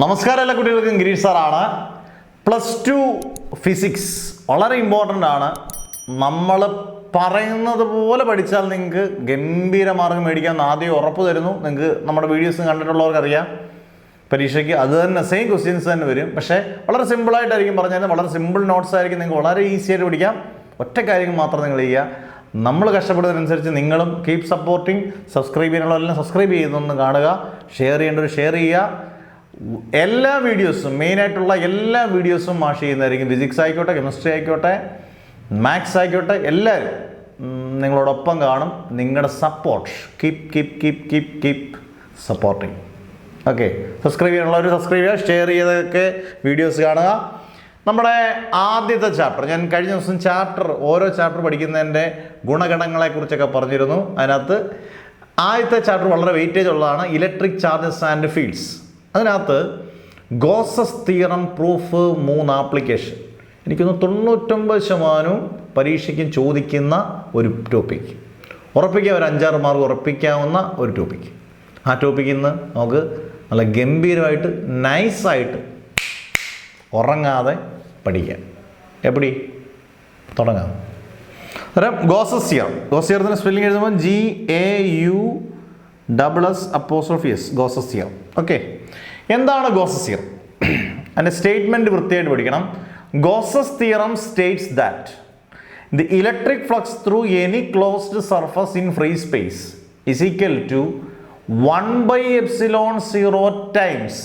നമസ്കാരം എല്ലാ കുട്ടികൾക്കും ഗിരീഷ് സാറാണ്. +2 ഫിസിക്സ് വളരെ ഇമ്പോർട്ടൻ്റ് ആണ്. നമ്മൾ പറയുന്നത് പോലെ പഠിച്ചാൽ നിങ്ങൾക്ക് ഗംഭീര മാർഗം മേടിക്കാൻ ആദ്യം ഉറപ്പ് തരുന്നു. നിങ്ങൾക്ക് നമ്മുടെ വീഡിയോസ് കണ്ടിട്ടുള്ളവർക്കറിയാം. പരീക്ഷയ്ക്ക് അത് തന്നെ സെയിം ക്വസ്റ്റ്യൻസ് തന്നെ വരും. പക്ഷേ വളരെ സിമ്പിളായിട്ടായിരിക്കും പറഞ്ഞാൽ വളരെ സിമ്പിൾ നോട്ട്സ് ആയിരിക്കും. നിങ്ങൾക്ക് വളരെ ഈസി ആയിട്ട് പഠിക്കാം. ഒറ്റ കാര്യങ്ങൾ മാത്രം നിങ്ങൾ ചെയ്യുക. നമ്മൾ കഷ്ടപ്പെടുന്നതിനനുസരിച്ച് നിങ്ങളും കീപ് സപ്പോർട്ടിങ്. സബ്സ്ക്രൈബ് ചെയ്യാനുള്ളതെല്ലാം സബ്സ്ക്രൈബ് ചെയ്യുന്നൊന്ന് കാണുക. ഷെയർ ചെയ്യേണ്ടവർ ഷെയർ ചെയ്യുക. എല്ലാ വീഡിയോസും മെയിനായിട്ടുള്ള എല്ലാ വീഡിയോസും മാഷ് ചെയ്യുന്നതായിരിക്കും. ഫിസിക്സ് ആയിക്കോട്ടെ, കെമിസ്ട്രി ആയിക്കോട്ടെ, മാത്സ് ആയിക്കോട്ടെ, എല്ലാവരും നിങ്ങളോടൊപ്പം കാണും. നിങ്ങളുടെ support keep supporting. Okay, subscribe ചെയ്യാനുള്ളവർ സബ്സ്ക്രൈബ് ചെയ്യുക. ഷെയർ ചെയ്തൊക്കെ വീഡിയോസ് കാണുക. നമ്മുടെ ആദ്യത്തെ ചാപ്റ്റർ, ഞാൻ കഴിഞ്ഞ ദിവസം ഓരോ ചാപ്റ്റർ പഠിക്കുന്നതിൻ്റെ ഗുണഗണങ്ങളെക്കുറിച്ചൊക്കെ പറഞ്ഞിരുന്നു. അതിനകത്ത് ആദ്യത്തെ ചാപ്റ്റർ വളരെ വെയിറ്റേജ് ഉള്ളതാണ്, ഇലക്ട്രിക് ചാർജസ് ആൻഡ് ഫീൽഡ്സ്. അതിനകത്ത് ഗോസസ് തിയറം പ്രൂഫ് 3 ആപ്ലിക്കേഷൻ. എനിക്കൊന്ന് 99% പരീക്ഷയ്ക്കും ചോദിക്കുന്ന ഒരു ടോപ്പിക്. ഉറപ്പിക്കുക, ഒരു 5-6 മാർക്ക് ഉറപ്പിക്കാവുന്ന ഒരു ടോപ്പിക്. ആ ടോപ്പിക്കിൽ നിന്ന് നമുക്ക് നല്ല ഗംഭീരമായിട്ട് നൈസായിട്ട് ഉറങ്ങാതെ പഠിക്കാം. എപ്പടി തുടങ്ങാം? അന്നേരം ഗോസസ് തിയറത്തിന് സ്പെല്ലിംഗ് എഴുതുമ്പോൾ GAUSS ഗോസസ് തിയറം. ഓക്കെ, എന്താണ് ഗോസസ് തിയറം? അതിൻ്റെ സ്റ്റേറ്റ്മെൻറ്റ് വൃത്തിയായിട്ട് പഠിക്കണം. Gauss's theorem states that the electric flux through any closed surface in free space is equal to 1/ε0 times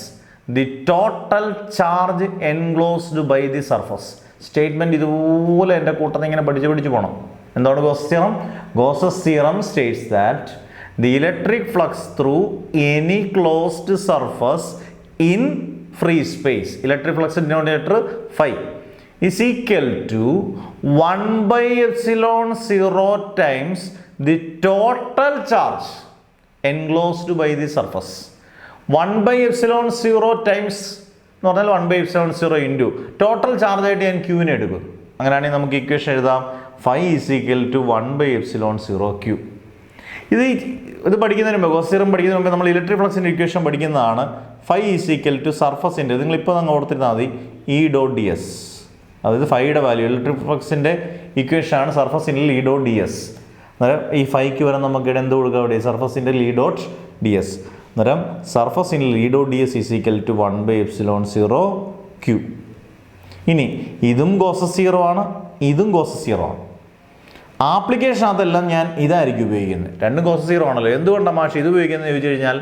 the total charge enclosed by the surface. Statement ഇതുപോലെ എൻ്റെ കൂട്ടത്തിൽ ഇങ്ങനെ പഠിച്ച് പോകണം. എന്താണ് Gauss's theorem? Gauss's theorem states that the electric flux through any closed surface in free space, electric flux denominator phi, is equal to 1/ε0 times the total charge enclosed by the surface. 1/ε0 times എന്ന് പറഞ്ഞാൽ 1/ε0 into total charge ആയിട്ട് ഞാൻ ക്യൂവിനെ എടുക്കും. അങ്ങനെയാണെങ്കിൽ നമുക്ക് equation എഴുതാം, phi is equal to 1/ε0 q. ഇത് പഠിക്കുന്നതിന് മുമ്പ്, ഗോസസ് തിയറം പഠിക്കുന്നതിന് മുമ്പ് നമ്മൾ ഇലക്ട്രിക് ഫ്ലക്സിൻ്റെ ഇക്വേഷൻ പഠിക്കുന്നതാണ്. phi is equal to സർഫസിൻ്റെ, നിങ്ങളിപ്പോൾ അങ്ങ് ഓർത്തിരുന്നാൽ മതി, E.ds. അതായത് ഫൈയുടെ വാല്യൂ, ഇലക്ട്രിക് ഫ്ലക്സിൻ്റെ ഇക്വേഷനാണ് സർഫസിൻ്റെ E.ds. അന്നേരം ഈ ഫൈക്ക് വരെ നമുക്ക് എന്ത് കൊടുക്കുക? അവിടെ സർഫസിൻ്റെ E.ds. അന്നേരം സർഫസിൻ്റെ E.ds is equal to 1/ε0 q. ഇനി ഇതും ഗോസസ് തിയറം ആണ്, ഇതും ഗോസസ് തിയറം ആണ്. ആപ്ലിക്കേഷൻ അതെല്ലാം ഞാൻ ഇതായിരിക്കും ഉപയോഗിക്കുന്നത്. രണ്ടും ഗോസസ് തിയറം ആണല്ലോ. എന്തുകൊണ്ടാണ് മാഷ് ഇത് ഉപയോഗിക്കുന്നത് ചോദിച്ചു കഴിഞ്ഞാൽ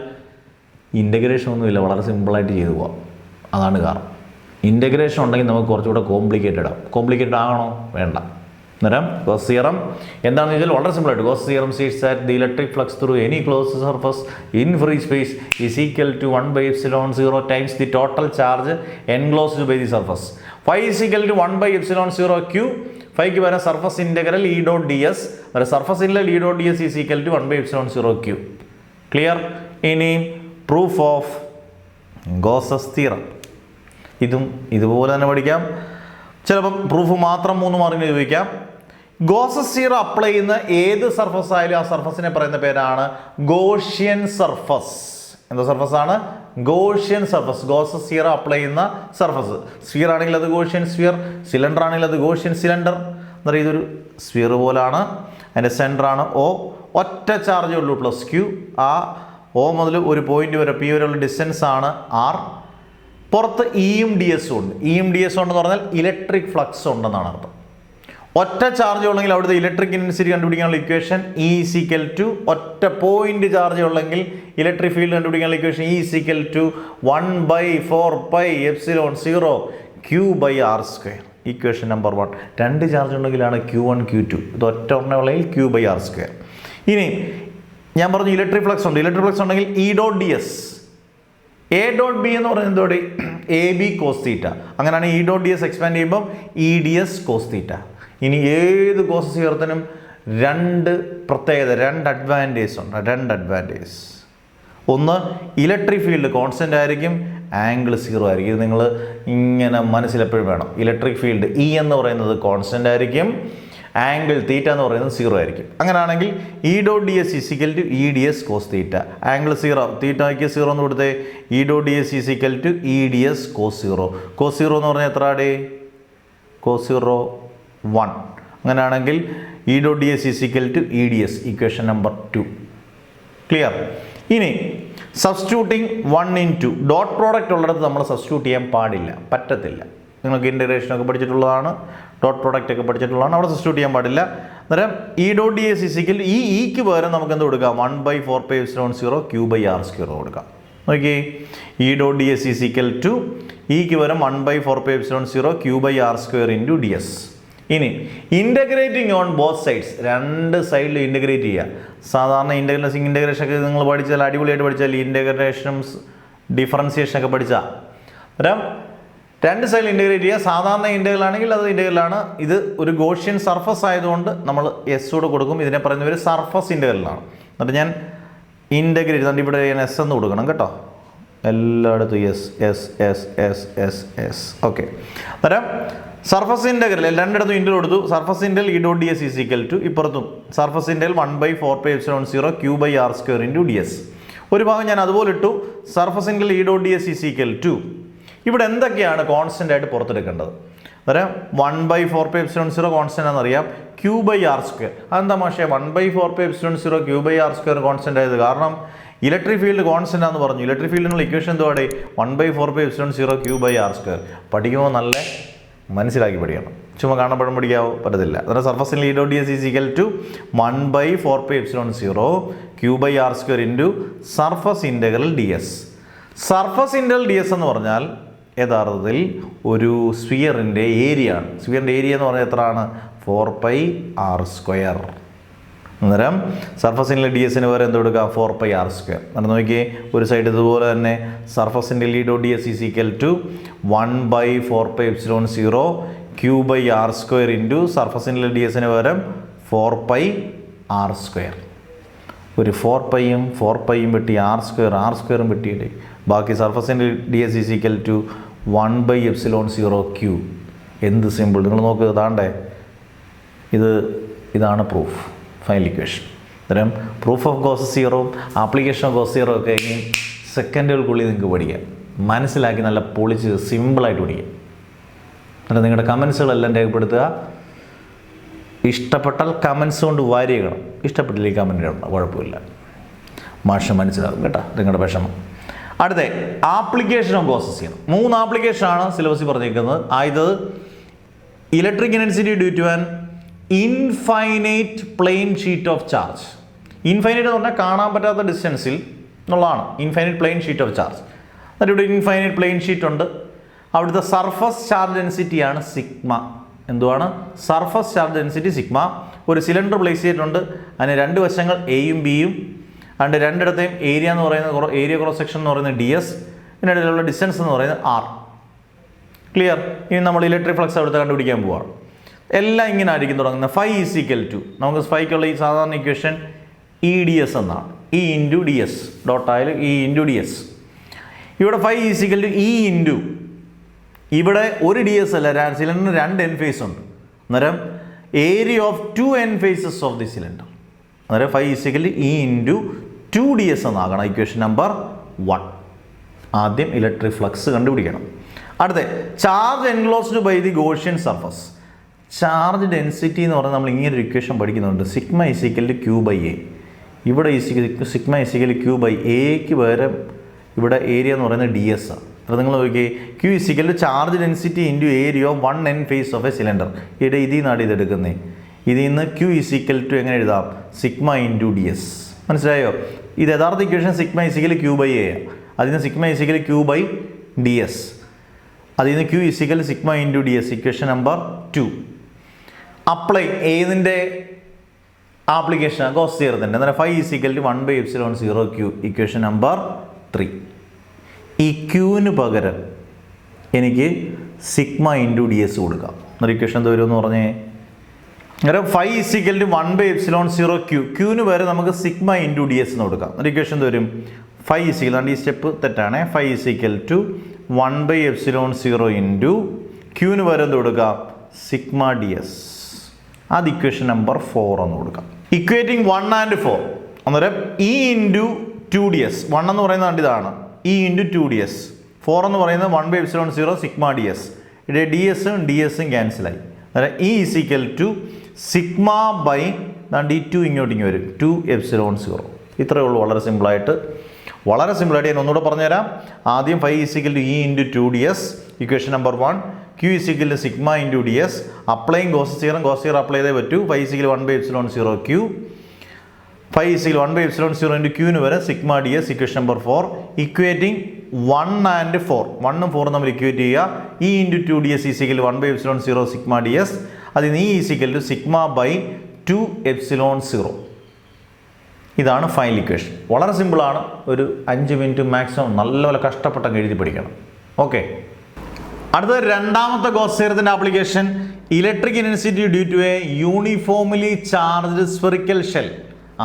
ഇൻ്റഗ്രേഷൻ ഒന്നുമില്ല, വളരെ സിമ്പിളായിട്ട് ചെയ്തു പോവാം. അതാണ് കാരണം. ഇൻ്റഗ്രേഷൻ ഉണ്ടെങ്കിൽ നമുക്ക് കുറച്ചുകൂടെ കോംപ്ലിക്കേറ്റഡ് ആവും. കോംപ്ലിക്കേറ്റഡ് ആകണോ? വേണ്ട. അന്നേരം ഗോസസ് തിയറം എന്താണെന്ന് ചോദിച്ചാൽ വളരെ സിമ്പിളായിട്ട്, Gauss's theorem states that the electric flux through any closed surface in free space is equal to 1/ε0 times the total charge enclosed by the surface. phi is equal to 1/ε0 q. ഫൈക്ക് വരെ surface integral E.ds. വരെ surface integral E.ds is equal to 1/ε0 q. Clear? ഇനി proof of Gauss's theorem. ഇതും ഇതുപോലെ തന്നെ പഠിക്കാം. ചിലപ്പം proof മാത്രം 3 മാർക്കിന് ചോദിക്കാം. ഗോസസ് തിയറം അപ്ലൈ ചെയ്യുന്ന ഏത് സർഫസ് ആയാലും ആ സർഫസിനെ പറയുന്ന പേരാണ് ഗോഷ്യൻ സർഫസ്. എന്താ സർഫസാണ്? Gaussian surface. Gauss's theorem apply ചെയ്യുന്ന സർഫസ്. സ്ഫിയർ ആണെങ്കിൽ അത് ഗോഷ്യൻ സ്ഫിയർ, സിലിണ്ടർ ആണെങ്കിൽ അത് ഗോഷ്യൻ സിലിണ്ടർ. എന്ന് പറയുക ഇതൊരു സ്ഫിയർ പോലാണ്. അതിൻ്റെ സെൻറ്ററാണ് O. ഒറ്റ ചാർജേ ഉള്ളൂ +q. ആ O മുതൽ ഒരു പോയിന്റ് വരെ P വരെയുള്ള ഡിസ്റ്റൻസ് ആണ് R. പുറത്ത് Eയും DS ഉണ്ട്. Eയും DS ഉണ്ടെന്ന് പറഞ്ഞാൽ ഇലക്ട്രിക് ഫ്ലക്സ് ഉണ്ടെന്നാണ് അർത്ഥം. ഒറ്റ ചാർജ് ഉള്ളെങ്കിൽ അവിടുത്തെ ഇലക്ട്രിക് ഇൻറ്റൻസിറ്റി കണ്ടുപിടിക്കാനുള്ള equation E is equal to, ഒറ്റ പോയിന്റ് ചാർജ് ഉള്ളെങ്കിൽ ഇലക്ട്രിക് ഫീൽഡ് കണ്ടുപിടിക്കാനുള്ള equation E is equal to 1/4πε0 q/r². Equation number 1. 2 charge ഉണ്ടെങ്കിലാണ് Q1 Q2. ഇത് ഒറ്റ ഉള്ളെങ്കിൽ q/r². ഇനി ഞാൻ പറഞ്ഞു ഇലക്ട്രിക് ഫ്ലക്സ് ഉണ്ട്. ഇലക്ട്രിക് ഫ്ലക്സ് ഉണ്ടെങ്കിൽ E.ds. A.b എന്ന് പറയുന്നത് എന്തോടെ? AB cos θ. അങ്ങനെയാണ് E.ds എക്സ്പാൻഡ് ചെയ്യുമ്പം EDS cos θ. ഇനി ഏത് ഗോസസ് തിയറത്തിനും 2 പ്രത്യേകത, 2 അഡ്വാൻറ്റേജ് ഉണ്ട്. 2 അഡ്വാൻറ്റേജ്. ഒന്ന്, ഇലക്ട്രിക് ഫീൽഡ് കോൺസ്റ്റൻ്റ് ആയിരിക്കും, ആംഗിൾ 0 ആയിരിക്കും. ഇത് നിങ്ങൾ ഇങ്ങനെ മനസ്സിലെപ്പോഴും വേണം. ഇലക്ട്രിക് ഫീൽഡ് E എന്ന് പറയുന്നത് കോൺസ്റ്റൻ്റ് ആയിരിക്കും, ആംഗിൾ തീറ്റ എന്ന് പറയുന്നത് 0 ആയിരിക്കും. അങ്ങനെയാണെങ്കിൽ E dot D S is equal to E D S cos theta. Angle 0, തീറ്റയ്ക്ക് 0 എന്ന് കൊടുത്തേ. E dot D S is equal to E D S cos 0. Cos 0 എന്ന് പറഞ്ഞാൽ എത്ര ആടേ? കോസ് 0 1. അങ്ങനെയാണെങ്കിൽ E dot D S is equal to E D S, equation number 2. Clear? ഇനി substituting 1 in 2. Dot product ഉള്ളിടത്ത് നമ്മൾ സബ്സ്റ്റിറ്റ്യൂട്ട് ചെയ്യാൻ പാടില്ല, പറ്റത്തില്ല. നിങ്ങൾക്ക് ഇൻ്റഗ്രേഷനൊക്കെ പഠിച്ചിട്ടുള്ളതാണ്, ഡോട്ട് പ്രോഡക്റ്റ് ഒക്കെ പഠിച്ചിട്ടുള്ളതാണ്. അവിടെ സബ്സ്റ്റിറ്റ്യൂട്ട് ചെയ്യാൻ പാടില്ല. അന്നേരം E dot D S is equal ഈ ഇക്ക് പകരം നമുക്ക് എന്ത് കൊടുക്കാം? 1/4πε0 Q/r² കൊടുക്കാം. നോക്കി, E dot D S is equal to ഇക്ക് പകരം 1/4πε0 Q/r² ഇൻറ്റു ഡി എസ്. ഇനി ഇൻ്റഗ്രേറ്റിംഗ് ഓൺ ബോത്ത് സൈഡ്സ്, രണ്ട് സൈഡിൽ ഇൻ്റഗ്രേറ്റ് ചെയ്യുക. സാധാരണ ഇൻ്റഗ്രേഷൻ ഒക്കെ നിങ്ങൾ പഠിച്ചാൽ, അടിപൊളിയായിട്ട് പഠിച്ചാൽ, ഇൻ്റഗ്രേഷനും ഡിഫറൻസിയേഷൻ ഒക്കെ പഠിച്ചാൽ അന്നേരം രണ്ട് സൈഡിൽ ഇൻ്റഗ്രേറ്റ് ചെയ്യുക. സാധാരണ ഇൻ്റഗ്രൽ ആണെങ്കിൽ അത് ഇൻ്റഗ്രലാണ്. ഇത് ഒരു ഗോഷ്യൻ സർഫസ് ആയതുകൊണ്ട് നമ്മൾ എസ്സോട് കൊടുക്കും. ഇതിനെ പറയുന്ന ഒരു സർഫസ് ഇൻ്റഗ്രലാണ്. എന്നിട്ട് ഞാൻ ഇൻ്റഗ്രേറ്റ് ചെയ്തുകൊണ്ട് ഇവിടെ ഞാൻ എസ് എന്ന് കൊടുക്കണം കേട്ടോ. എല്ലായിടത്തും S S S S S S. Okay, അന്നേരം സർഫസ് ഇൻ്റഗ്രൽ രണ്ടിടത്തും ഇൻ്റൽ കൊടുത്തു. Surface integral E dot D S is equal to ഇപ്പുറത്തും surface integral 1/4πε0 Q/r² into D S. ഒരു ഭാഗം ഞാൻ അതുപോലെ ഇട്ടു. Surface integral E dot D S is equal to ഇവിടെ എന്തൊക്കെയാണ് കോൺസ്റ്റൻ്റ് ആയിട്ട് പുറത്തെടുക്കേണ്ടത്? അന്നേരം 1/4πε0 കോൺസ്റ്റൻ്റ് ആണെന്നറിയാം. Q/r². അതെന്താ മാഷേ 1/4πε0 Q/r² കോൺസ്റ്റൻ്റ് ആയത്? കാരണം ഇലക്ട്രിക് ഫീൽഡ് കോൺസ്റ്റൻ്റ് ആണെന്ന് പറഞ്ഞു. ഇലക്ട്രിക് ഫീൽഡിനുള്ള ഇക്വേഷൻ എന്തുവാടെ? 1/4πε0 Q/r². പഠിക്കുമ്പോൾ നല്ല മനസ്സിലാക്കി പഠിക്കണം. ചുമ്മാ കാണപ്പെടും പഠിക്കാവോ? പറ്റത്തില്ല. അന്നേരം സർഫസിൽ E dot D S is equal to 1/4πε0 Q/r² into surface integral D S. Surface integral D S എന്ന് പറഞ്ഞാൽ യഥാർത്ഥത്തിൽ ഒരു സ്ഫിയറിൻ്റെ ഏരിയ ആണ്. സ്ഫിയറിൻ്റെ ഏരിയ എന്ന് പറഞ്ഞാൽ എത്രയാണ്? 4πr². അന്നേരം സർഫസ് ഇൻ്റഗ്രൽ ഡി എസിന് വരെ എന്ത് കൊടുക്കുക? 4πr². അന്നേരം നോക്കിയേ, ഒരു സൈഡ് ഇതുപോലെ തന്നെ surface integral E dot D S is equal to 1/4πε0 Q/r² into surface integral D എസിന് പകരം 4πr². ഒരു 4πയും 4πയും വെട്ടി r² വെട്ടിയിട്ടേ ബാക്കി surface integral D S is equal to 1/ε0 Q. എന്ത് സിമ്പിൾ! നിങ്ങൾ നോക്കുക, താണ്ടേ ഇതാണ് പ്രൂഫ്, ഫൈനൽ ഇക്വേഷൻ. അന്നേരം proof of Gauss zero, application of Gauss zero ഒക്കെ ഇനി സെക്കൻഡുകൾക്കുള്ളിൽ നിങ്ങൾക്ക് പഠിക്കാം. മനസ്സിലാക്കി നല്ല പൊളിച്ച് സിമ്പിളായിട്ട് പഠിക്കാം. എന്നിട്ട് നിങ്ങളുടെ കമൻസുകളെല്ലാം രേഖപ്പെടുത്തുക. ഇഷ്ടപ്പെട്ടാൽ കമൻസ് കൊണ്ട് വാരിയണം, ഇഷ്ടപ്പെട്ടില്ല കമൻറ്റ് ഇടണം, കുഴപ്പമില്ല. മാഷ് മനസ്സിലാകും കേട്ടോ നിങ്ങളുടെ വിഷമം. അടുത്ത ആപ്ലിക്കേഷൻ ഓഫ് ഗോസ് സീറോ. 3 ആപ്ലിക്കേഷനാണ് സിലബസിൽ പറഞ്ഞിരിക്കുന്നത്. ആയത് electric intensity due to an infinite plane sheet of charge. Infinite എന്ന് പറഞ്ഞാൽ കാണാൻ പറ്റാത്ത ഡിസ്റ്റൻസിൽ എന്നുള്ളതാണ് infinite plane sheet of charge. എന്നിട്ട് ഇവിടെ ഇൻഫൈനൈറ്റ് പ്ലെയിൻ ഷീറ്റ് ഉണ്ട്. അവിടുത്തെ സർഫസ് ചാർജ് ഡെൻസിറ്റിയാണ് സിഗ്മ. എന്തുവാണ്? Surface charge density sigma. ഒരു സിലിണ്ടർ പ്ലേസ് ചെയ്തിട്ടുണ്ട്. അതിന് രണ്ട് വശങ്ങൾ എയും ബിയും. അതിൻ്റെ രണ്ടിടത്തെയും ഏരിയ എന്ന് പറയുന്നത് ഏരിയ ക്രോസ് സെക്ഷൻ എന്ന് പറയുന്നത് ഡി എസ്. ഇതിനിടയിലുള്ള ഡിസ്റ്റൻസ് എന്ന് പറയുന്നത് ആർ. ക്ലിയർ? ഇനി നമ്മൾ ഇലക്ട്രിക് ഫ്ലക്സ് അവിടുത്തെ കണ്ടുപിടിക്കാൻ പോവാണ്. എല്ലാം ഇങ്ങനെ ആയിരിക്കും തുടങ്ങുന്നത്. ഫൈ ഈസിക്കൽ ടു, നമുക്ക് ഫൈക്കുള്ള ഈ സാധാരണ ഇക്വേഷൻ ഇ ഡി എസ് എന്നാണ്. ഇ ഇൻറ്റു ഡി എസ് ഡോട്ടായാലും ഇ ഇൻറ്റു ഡി എസ്. ഇവിടെ phi is equal to E into, ഇവിടെ ഒരു ഡി എസ് അല്ല, സിലിണ്ടറിന് 2 എൻ ഫേസ് ഉണ്ട്. അന്നേരം area of 2 end faces of the cylinder. അന്നേരം phi is equal to E into 2 D S എന്നാകണം ഇക്വേഷൻ നമ്പർ 1. ആദ്യം ഇലക്ട്രിക് ഫ്ലക്സ് കണ്ടുപിടിക്കണം. അടുത്ത charge enclosed by the Gaussian surface. Charge density എന്ന് പറഞ്ഞാൽ നമ്മൾ ഇങ്ങനെ ഒരു ഇക്വേഷൻ പഠിക്കുന്നുണ്ട്. Sigma is equal to Q by A. ഇവിടെ സിഗ്മ ഈസിക്കൽ ക്യൂ ബൈ എക്ക് പകരം ഇവിടെ ഏരിയ എന്ന് പറയുന്നത് ഡി എസ് ആണ്. അപ്പോൾ നിങ്ങൾ നോക്കിയേ, Q is equal to charge density into area of 1 end face of a cylinder. ഇവിടെ ഇതിൽ നിന്നാണ് ഇതെടുക്കുന്നത്. ഇതിൽ നിന്ന് ക്യൂ ഈസിക്കൽ ടു എങ്ങനെ എഴുതാം? Sigma into D S. മനസ്സിലായോ? ഇത് യഥാർത്ഥ equation sigma is equal Q by A. അതിൽ നിന്ന് sigma is equal Q by D S. അതിൽ നിന്ന് Q is equal sigma into D S, equation number 2. Apply ഏതിൻ്റെ ആപ്ലിക്കേഷൻ? ഗോസ് തിയറത്തിൻ്റെ. അന്നേരം phi is equal to 1/ε0 Q, equation number 3. ഈ ക്യൂവിന് പകരം എനിക്ക് സിഗ്മ ഇൻറ്റു ഡി എസ് കൊടുക്കാം. എന്നൊരു ഇക്വേഷൻ എന്ത് വരുമെന്ന് പറഞ്ഞേ? അന്നേരം ഫൈ ഈസിക്കൽ ടു 1/ε0 Q. ക്യൂവിന് പകരം നമുക്ക് സിഗ്മ ഇൻറ്റു ഡി എസ് എന്ന് കൊടുക്കാം. എന്നൊരു ഇക്വേഷൻ എന്ത് വരും? ഫൈ ഈസിക്കൽ, അതുകൊണ്ട് ഈ സ്റ്റെപ്പ് തെറ്റാണ്. ഫൈ ഈസിക്കൽ ടു 1/ε0 ഇൻറ്റു ക്യൂവിന് പകരം എന്ത് കൊടുക്കാം? Sigma D S. അത് ഇക്വേഷൻ നമ്പർ 4 എന്ന് കൊടുക്കാം. ഇക്വേറ്റിംഗ് 1 and 4 അന്നേരം ഇ ഇൻറ്റു 2ds 1 എന്ന് പറയുന്നത് ഇതാണ് ഇ ഇൻറ്റു 2ds 4 എന്ന് പറയുന്നത് 1/0 സിഗ്മ ds. ഇവിടെ dsഉം dsഉം ക്യാൻസലായി. അന്നേരം E is equal to sigma by ദാണ്ട് ഈ 2 ഇങ്ങോട്ടിങ്ങ് വരും 2/0. ഇത്രയേ ഉള്ളൂ. വളരെ സിമ്പിളായിട്ട് ഞാൻ ഒന്നുകൂടെ പറഞ്ഞുതരാം. ആദ്യം phi is equal to E into 2ds equation number 1. Q is equal to sigma into ds. Applying Gauss theorem apply ചെയ്തേ പറ്റൂ. Phi is equal to 1/0 Q. Phi is equal to 1/0 into Q ന് വരെ sigma ds equation number 4. Equating 1 and 4. 1 ഉം 4 നമ്മൾ equate ചെയ്യുക. E into 2ds is equal to 1/0 sigma ds. അതിന് E is equal to sigma by 2/0. ഇതാണ് final equation. വളരെ സിമ്പിളാണ്. ഒരു 5 മിനിറ്റ് മാക്സിമം നല്ലപോലെ കഷ്ടപ്പെട്ടൊക്കെ എഴുതി പഠിക്കണം. ഓക്കെ. അടുത്ത രണ്ടാമത്തെ ഗോസ് തിയറത്തിന്റെ application electric intensity due to a uniformly charged spherical shell.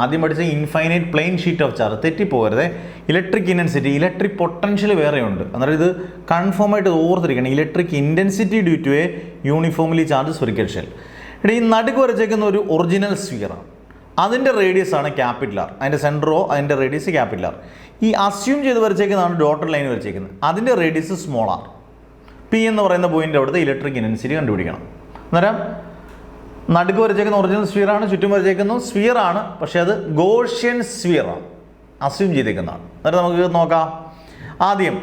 ആദ്യം പഠിച്ച infinite plane sheet of charge തെറ്റിപ്പോകരുത്. ഇലക്ട്രിക് ഇന്റൻസിറ്റി ഇലക്ട്രിക് പൊട്ടൻഷ്യൽ വേറെയുണ്ട്. അന്നേരം ഇത് കൺഫേം ആയിട്ട് ഓർത്തിരിക്കണം. Electric intensity due to a uniformly charge spherical shell. ഇവിടെ ഈ നടുക്ക് വരച്ചേക്കുന്ന ഒരു ഒറിജിനൽ സ്ഫിയറാണ്. അതിൻ്റെ റേഡിയസ് ആണ് ക്യാപിറ്റൽ ആർ. അതിൻ്റെ സെൻറ്ററോ അതിൻ്റെ റേഡിയസ് ക്യാപിറ്റൽ ആർ. ഈ അസ്യൂം ചെയ്ത് വരച്ചേക്കുന്നതാണ് ഡോട്ടഡ് ലൈൻ വരച്ചേക്കുന്നത്. അതിൻ്റെ റേഡിയസ് സ്മോൾ ആർ. പി എന്ന് പറയുന്ന പോയിന്റ് അവിടുത്തെ ഇലക്ട്രിക് ഇന്റൻസിറ്റി കണ്ടുപിടിക്കണം. അന്നേരം നടുക്ക് വരച്ചേക്കുന്ന ഒറിജിനൽ സ്ഫിയറാണ്, ചുറ്റും വരച്ചേക്കുന്ന സ്ഫിയറാണ്, പക്ഷേ അത് ഗോഷ്യൻ സ്ഫിയറാണ്, അസ്യൂം ചെയ്തേക്കുന്നതാണ്. അന്നേരം നമുക്ക് നോക്കാം. ആദ്യം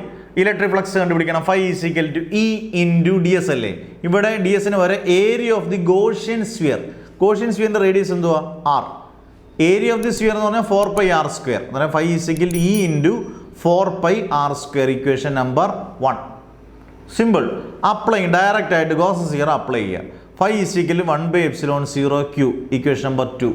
ഇലക്ട്രിക് ഫ്ലക്സ് കണ്ടുപിടിക്കണം. Phi is equal to E into D S അല്ലേ. ഇവിടെ ഡി എസിന് വരെ area of the Gaussian sphere. Gaussian സ്ഫിയറിൻ്റെ റേഡിയസ് എന്തുവാ? R. Area of the sphere എന്ന് പറഞ്ഞാൽ 4πr². അന്നേരം phi is equal to E into 4πr². Equation number 1. Simple. Apply direct ആയിട്ട് ഗോസ് തിയറം അപ്ലൈ ചെയ്യുക. Phi is equal to 1/0 Q equation number 2.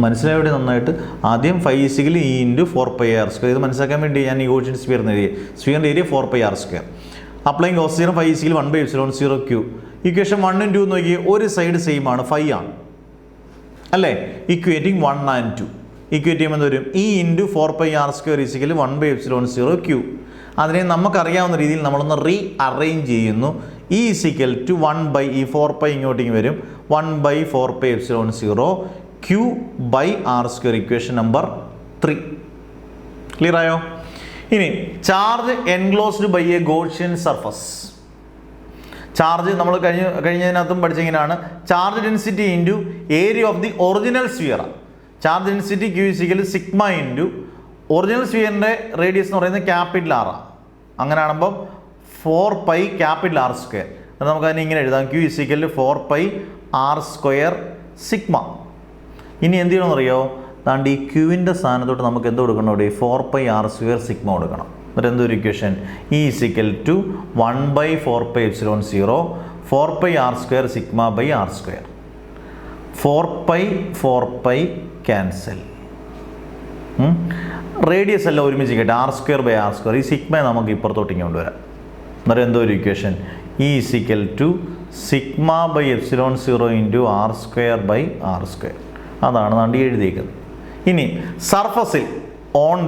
മനസ്സിലാവിടെ നന്നായിട്ട്. ആദ്യം phi is equal to E into 4πr². ഇത് മനസ്സിലാക്കാൻ വേണ്ടി ഞാൻ ഈ ഗോഷ്യൻ സ്ഫിയറിന് എഴുതിയ സ്ഫിയറിൻ്റെ area 4πr². Applying Gauss theorem phi is equal 1/0 Q. Equation 1 ഉം 2 നോക്കി ഒരു സൈഡ് സെയിം ആണ്, ഫൈ ആണ് അല്ലേ. ഇക്വേറ്റിംഗ് 1 and 2 ഇക്വേറ്റ് ചെയ്യുമ്പോൾ എന്ത് വരും? E into 4πr² is equal 1/0 Q. അതിനെ നമുക്കറിയാവുന്ന രീതിയിൽ നമ്മളൊന്ന് റീ അറേഞ്ച് ചെയ്യുന്നു. ഇ ഈസ് ഈക്വൽ ടു 1 ഈ 4π ഇങ്ങോട്ടേക്ക് വരും 1/4πε0 Q/r². Equation number 3. ക്ലിയർ ആയോ? ഇനി charge enclosed by a Gaussian surface. Charge നമ്മൾ കഴിഞ്ഞതിനകത്തും പഠിച്ചെങ്ങനെയാണ്? Charge density into area of the original sphere. Charge density Q is equal to sigma into original സ്ഫിയറിൻ്റെ radius എന്ന് പറയുന്നത് ക്യാപിറ്റൽ ആർ. അങ്ങനെയാകുമ്പം 4π capital R². അത് നമുക്ക് അതിനെ ഇങ്ങനെ എഴുതാം. Q is equal to 4πr² sigma. ഇനി എന്ത് ചെയ്യണമെന്ന് അറിയോ? അതാണ്ട് ഈ ക്യൂവിൻ്റെ സ്ഥാനത്തോട്ട് നമുക്ക് എന്ത് കൊടുക്കണം? ഇവിടെ 4πr² സിഗ്മ കൊടുക്കണം. എന്നിട്ട് എന്തൊരു equation? E is equal to 1/4πε0 4πr² sigma by r². 4π cancel. Radius എല്ലാം ഒരുമിച്ച് കേട്ടെ r²/r². ഈ സിഗ്മ നമുക്ക് ഇപ്പുറത്തോട്ട് ഇങ്ങോട്ട് വരാം. അന്നേരം എന്തോ ഒരു equation? E is equal to sigma by ε0 into r²/r². അതാണ് നാണ്ടി എഴുതിയിരിക്കുന്നത്. ഇനി സർഫസിൽ on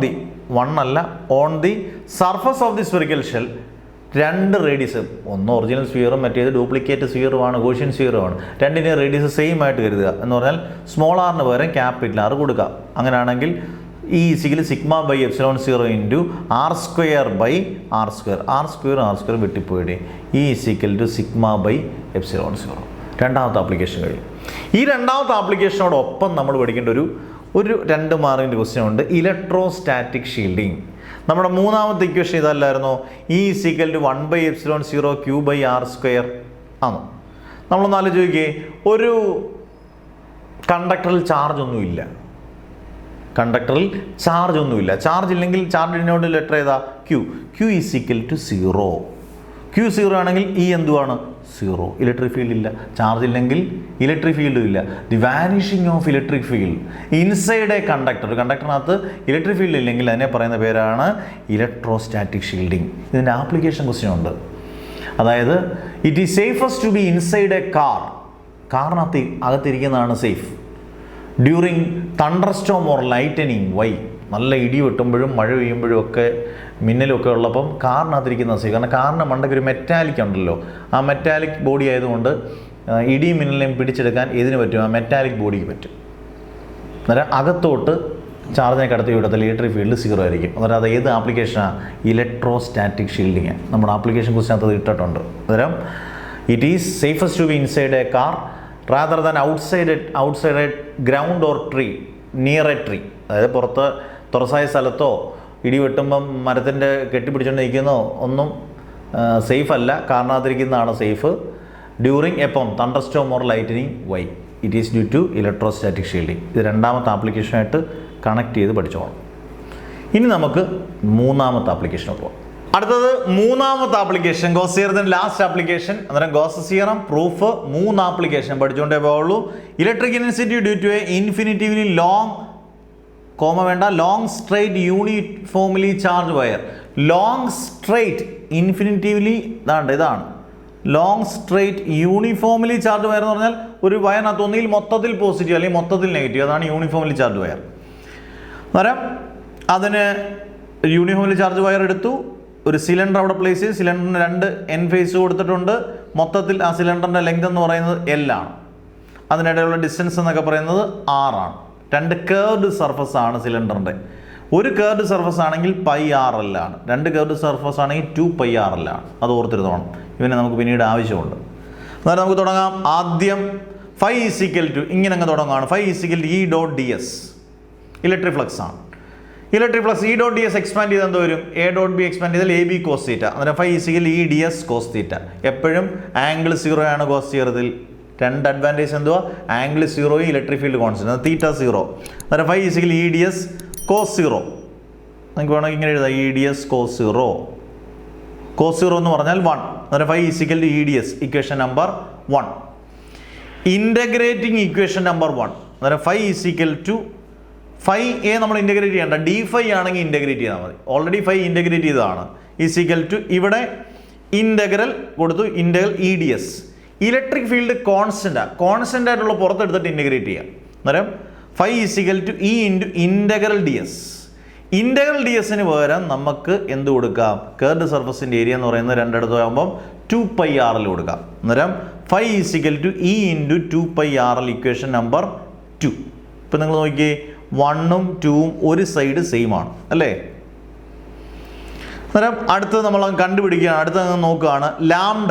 the surface of the spherical shell രണ്ട് റേഡിയസ്, ഒന്ന് ഒറിജിനൽ സ്ഫിയറും മറ്റേത് ഡ്യൂപ്ലിക്കേറ്റ് സ്ഫിയറുമാണ്, ഗോഷ്യൻ സ്ഫിയറുമാണ്. രണ്ടിൻ്റെ റേഡിയസ് സെയിം ആയിട്ട് കരുതുക. എന്ന് പറഞ്ഞാൽ സ്മോൾ ആറിന് പകരം ക്യാപിറ്റൽ ആർ കൊടുക്കുക. അങ്ങനെയാണെങ്കിൽ ഈ is equal sigma by ε0 into r²/r². r² വെട്ടിപ്പോയിടെ ഈ ഈസിക്കൽ ടു സിഗ്മ ബൈ ε0. രണ്ടാമത്തെ ആപ്ലിക്കേഷൻ കഴിയും. ഈ രണ്ടാമത്തെ ആപ്ലിക്കേഷനോടൊപ്പം നമ്മൾ പഠിക്കേണ്ട ഒരു 2 മാർക്കിൻ്റെ ക്വസ്റ്റ്യൻ ഉണ്ട്. Electrostatic shielding. നമ്മുടെ മൂന്നാമത്തെ ഇക്വേഷൻ ഇതല്ലായിരുന്നോ? ഇ ഈസിക്കൽ ടു 1/ε0 Q/r² ആണോ? നമ്മളൊന്ന് ആലോചിക്കുകയെ, ഒരു കണ്ടക്ടറിൽ ചാർജ് ഒന്നുമില്ല. ചാർജ് ഇല്ലെങ്കിൽ ചാർജ് ഡിനോട്ട് ലെറ്റർ ഏതാ? Q is equal to 0. Q 0 ആണെങ്കിൽ ഈ എന്തുവാണ്? 0. ഇലക്ട്രിക് ഫീൽഡ് ഇല്ല. ചാർജ് ഇല്ലെങ്കിൽ ഇലക്ട്രിക് ഫീൽഡും ഇല്ല. The vanishing of electric field inside a conductor. കണ്ടക്ടറിനകത്ത് ഇലക്ട്രിക് ഫീൽഡ് ഇല്ലെങ്കിൽ അതിനെ പറയുന്ന പേരാണ് ഇലക്ട്രോസ്റ്റാറ്റിക് ഷീൽഡിങ്. ഇതിൻ്റെ ആപ്ലിക്കേഷൻ ക്വസ്റ്റ്യൻ ഉണ്ട്. അതായത് it is safest to be inside a car. കാറിനകത്ത് അകത്തിരിക്കുന്നതാണ് safe. During thunder Storm or lightning. Why? നല്ല ഇടി വെട്ടുമ്പോഴും മഴ പെയ്യുമ്പോഴും ഒക്കെ മിന്നലൊക്കെ ഉള്ളപ്പം കാറിനകത്തിരിക്കുന്ന സേഫ്. കാരണം കാറിൻ്റെ മണ്ടയ്ക്ക് ഒരു മെറ്റാലിക് ഉണ്ടല്ലോ. ആ മെറ്റാലിക് ബോഡി ആയതുകൊണ്ട് ഇടിയും മിന്നലിനെയും പിടിച്ചെടുക്കാൻ ഇതിന് പറ്റും, ആ മെറ്റാലിക് ബോഡിക്ക് പറ്റും. അന്നേരം അകത്തോട്ട് ചാർജിനെ കടത്തി വിടത്തിൽ ഇലക്ട്രിക് ഫീൽഡ് 0 ആയിരിക്കും. അന്നേരം അത് ഏത് ആപ്ലിക്കേഷനാണ്? Electrostatic shielding. നമ്മുടെ ആപ്ലിക്കേഷൻ കുറിച്ച് അത് ഇട്ടിട്ടുണ്ട്. അന്നേരം it is safest to be inside a car rather than outside a ground or tree near a tree. അതായത് പുറത്ത് തുറസായ സ്ഥലത്തോ ഇടി വെട്ടുമ്പം മരത്തിൻ്റെ കെട്ടിപ്പിടിച്ചുകൊണ്ട് നിൽക്കുന്നോ ഒന്നും സേഫ് അല്ല, കാരണത്തിരിക്കുന്നതാണ് സേഫ്. ഡ്യൂറിങ് എപ്പം thunder Storm or lightning why it is due to electrostatic shielding. ഇത് രണ്ടാമത്തെ ആപ്ലിക്കേഷനായിട്ട് കണക്ട് ചെയ്ത് പഠിച്ചോളാം. ഇനി നമുക്ക് മൂന്നാമത്തെ ആപ്ലിക്കേഷന് പോകാം. അടുത്തത് മൂന്നാമത്തെ ആപ്ലിക്കേഷൻ ഗോസ് തിയറത്തിന്റെ ലാസ്റ്റ് ആപ്ലിക്കേഷൻ. അന്നേരം ഗോസ് തിയറം പ്രൂഫ് 3 ആപ്ലിക്കേഷൻ പഠിച്ചുകൊണ്ടേ പോവുള്ളൂ. Electric intensity due to a infinitively long straight uniformly charge wire. Long straight infinitively ഇതാണ് long straight uniformly charge wire എന്ന് പറഞ്ഞാൽ ഒരു വയറിനകത്ത് ഒന്നിൽ മൊത്തത്തിൽ പോസിറ്റീവ് അല്ലെങ്കിൽ മൊത്തത്തിൽ നെഗറ്റീവ്, അതാണ് യൂണിഫോംലി ചാർജ് വയർ. അന്നേരം അതിന് യൂണിഫോംലി ചാർജ് വയർ എടുത്തു, ഒരു സിലിണ്ടർ അവിടെ പ്ലേസ് ചെയ്ത് സിലിണ്ടറിന് 2 എൻ ഫേസ് കൊടുത്തിട്ടുണ്ട്. മൊത്തത്തിൽ ആ സിലിണ്ടറിൻ്റെ ലെങ്ത് എന്ന് പറയുന്നത് L ആണ്. അതിനിടയിലുള്ള ഡിസ്റ്റൻസ് എന്നൊക്കെ പറയുന്നത് R ആണ്. 2 കേർവ്ഡ് സർഫസ് ആണ് സിലിണ്ടറിൻ്റെ. ഒരു കേർവ്ഡ് സർഫസ് ആണെങ്കിൽ πRL ആണ്, 2 കേർവ്ഡ് സർഫസ് ആണെങ്കിൽ 2πRL ആണ്. അത് ഓർത്തിരുന്നോണം, ഇവനെ നമുക്ക് പിന്നീട് ആവശ്യമുണ്ട്. അന്നേരം നമുക്ക് തുടങ്ങാം. ആദ്യം φ ഇങ്ങനെ അങ്ങ് തുടങ്ങുകയാണ്. φ E.ds ഇലക്ട്രിക് ഫ്ലക്സ് ആണ്. ഇലക്ട്രിക് ഫ്ലക്സ് E.ds എക്സ്പാൻഡ് ചെയ്താൽ എന്ത് വരും? A.B എക്സ്പാൻഡ് ചെയ്താൽ AB cos θ. അന്നേരം φ EDS cos θ. എപ്പോഴും ആംഗിൾ 0 ആണ് ഗോസ് തിയറത്തിൽ. 2 അഡ്വാൻറ്റേജ് എന്തുവാ? Angle 0, electric field constant, θ 0. അന്നേരം φ EDS cos 0. നിങ്ങൾക്ക് വേണമെങ്കിൽ ഇങ്ങനെ എഴുതാം, EDS cos 0. cos 0 എന്ന് പറഞ്ഞാൽ 1. അന്നേരം φ EDS equation number 1. Integrating equation number 1. അന്നേരം φ നമ്മൾ ഇൻ്റഗ്രേറ്റ് ചെയ്യേണ്ട, dφ ആണെങ്കിൽ ഇൻ്റഗ്രേറ്റ് ചെയ്താൽ മതി. ഓൾറെഡി φ ഇൻ്റഗ്രേറ്റ് ചെയ്തതാണ്. ഇവിടെ ഇൻ്റഗ്രൽ കൊടുത്തു, integral EDS. Electric field constant ആയിട്ടുള്ള പുറത്തെടുത്തിട്ട് ഇൻ്റഗ്രേറ്റ് ചെയ്യാം. അന്നേരം φ E ഇൻ്റഗ്രൽ DS. ഇൻ്റഗ്രൽ ഡിഎസിന് പകരം നമുക്ക് എന്ത് കൊടുക്കാം? കേർഡ് സർഫസിൻ്റെ ഏരിയ എന്ന് പറയുന്നത് 2 ഇടത്തും ആകുമ്പം 2πRL കൊടുക്കാം. അന്നേരം φ E × 2πRL ഇക്വേഷൻ നമ്പർ 2. ഇപ്പം നിങ്ങൾ നോക്കിയേ, 1ഉം 2ഉം ഒരു സൈഡ് സെയിം ആണ് അല്ലേ? അന്നേരം അടുത്തത് നമ്മൾ കണ്ടുപിടിക്കുകയാണ്. അടുത്തത് നോക്കുകയാണ് ലാംഡ.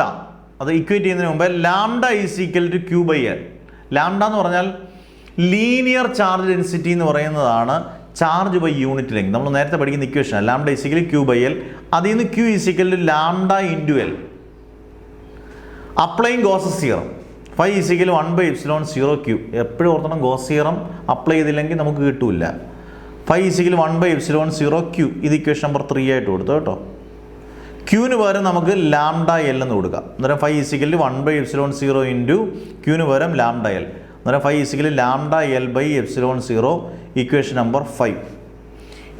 അത് ഇക്വേറ്റ് ചെയ്യുന്നതിന് മുമ്പേ ലാംഡ Q/L. ലാംഡ എന്ന് പറഞ്ഞാൽ ലീനിയർ ചാർജ് ഡെൻസിറ്റി എന്ന് പറയുന്നതാണ് ചാർജ് ബൈ യൂണിറ്റ് ലെങ്ത്. നമ്മൾ നേരത്തെ പഠിക്കുന്ന ഇക്വേഷൻ ലാംഡ Q/L. അതിൽ നിന്ന് Q lambda × L. Applying Gauss's theorem φ 1/ε0Q. എപ്പോഴും ഓർത്തണം, ഗോസ് തിയറം അപ്ലൈ ചെയ്തില്ലെങ്കിൽ നമുക്ക് കിട്ടൂല. φ 1/ε0Q. ഇത് ഇക്വേഷൻ നമ്പർ 3 ആയിട്ട് കൊടുത്തു കേട്ടോ. ക്യൂവിന് പകരം നമുക്ക് ലാംഡ L എന്ന് കൊടുക്കാം. അന്നേരം φ 1/ε0 × ക്യൂവിന് പകരം ലാംഡ L. അന്നേരം φ lambda L/ε0 equation number 5.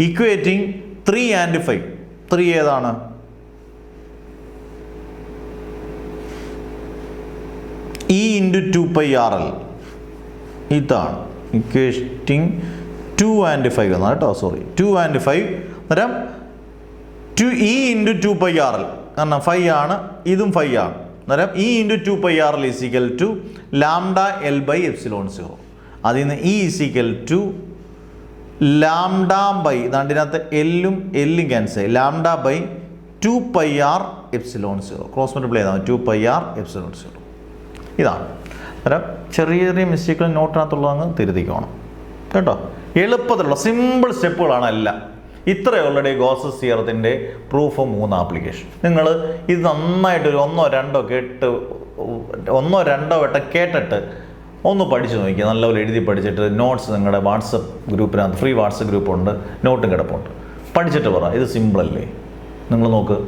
Equating 3 and 5. 3 ഏതാണ്? E × 2πRL. ഇതാണ് ഇക്വേറ്റിംഗ് 2 and 5 എന്നാണ് കേട്ടോ. 2 and 5. അന്നേരം E × 2πRL കാരണം 5 ആണ്, ഇതും 5 ആണ്. അന്നേരം E × 2πRL ലാംഡ L/ε0. അതിൽ നിന്ന് E ലാംഡ ബൈ ഇതിനകത്ത് എല്ലും cancel, lambda by 2πRε0. Cross multiply ചെയ്താൽ 2πRε0. ഇതാണ്. അന്നേരം ചെറിയ മിസ്റ്റേക്കുകൾ നോട്ടിനകത്തുള്ളതങ്ങ് തിരുത്തിക്കണം കേട്ടോ. എളുപ്പത്തിലുള്ള സിമ്പിൾ സ്റ്റെപ്പുകളാണ് എല്ലാം. ഇത്രയേ ഓൾറെഡി ഗോസസ് തിയറത്തിൻ്റെ പ്രൂഫ് 3 ആപ്ലിക്കേഷൻ. നിങ്ങൾ ഇത് നന്നായിട്ടൊരു 1-2 വട്ടം കേട്ടിട്ട് ഒന്ന് പഠിച്ചു നോക്കിക്കുക. നല്ലപോലെ എഴുതി പഠിച്ചിട്ട് നോട്ട്സ് നിങ്ങളുടെ വാട്സപ്പ് ഗ്രൂപ്പിനകത്ത്, ഫ്രീ വാട്സപ്പ് ഗ്രൂപ്പുണ്ട്, നോട്ടും കിടപ്പുണ്ട്, പഠിച്ചിട്ട് പറ ഇത് സിമ്പിളല്ലേ. നിങ്ങൾ നോക്ക്.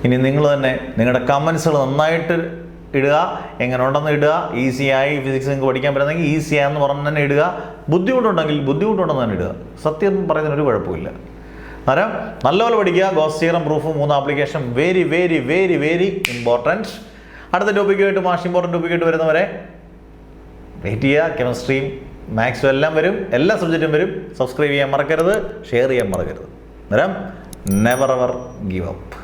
ഇനി നിങ്ങൾ തന്നെ നിങ്ങളുടെ കമൻസുകൾ നന്നായിട്ട് ഇടുക. എങ്ങനെ ഉണ്ടെന്ന് ഇടുക. ഈസിയായി ഫിസിക്സ് നിങ്ങൾക്ക് പഠിക്കാൻ പറ്റുന്നെങ്കിൽ ഈസിയാന്ന് പറഞ്ഞ് തന്നെ ഇടുക. ബുദ്ധിമുട്ടുണ്ടെങ്കിൽ ബുദ്ധിമുട്ടുണ്ടെന്ന് തന്നെ ഇടുക. സത്യം പറയുന്നതിനൊരു കുഴപ്പമില്ല. അന്നേരം നല്ലപോലെ പഠിക്കുക. Goes theorem proof 3 application very very very very important. അടുത്ത ടോപ്പിക്കുമായിട്ട് ഇമ്പോർട്ടൻറ്റ് ടോപ്പിക്കായിട്ട് വരുന്നവരെ വെയിറ്റ് ചെയ്യുക. കെമിസ്ട്രിയും മാത്സും എല്ലാം വരും, എല്ലാ സബ്ജക്റ്റും വരും. സബ്സ്ക്രൈബ് ചെയ്യാൻ മറക്കരുത്, ഷെയർ ചെയ്യാൻ മറക്കരുത്. അന്നേരം നെവർ എവർ ഗീവ് അപ്പ്.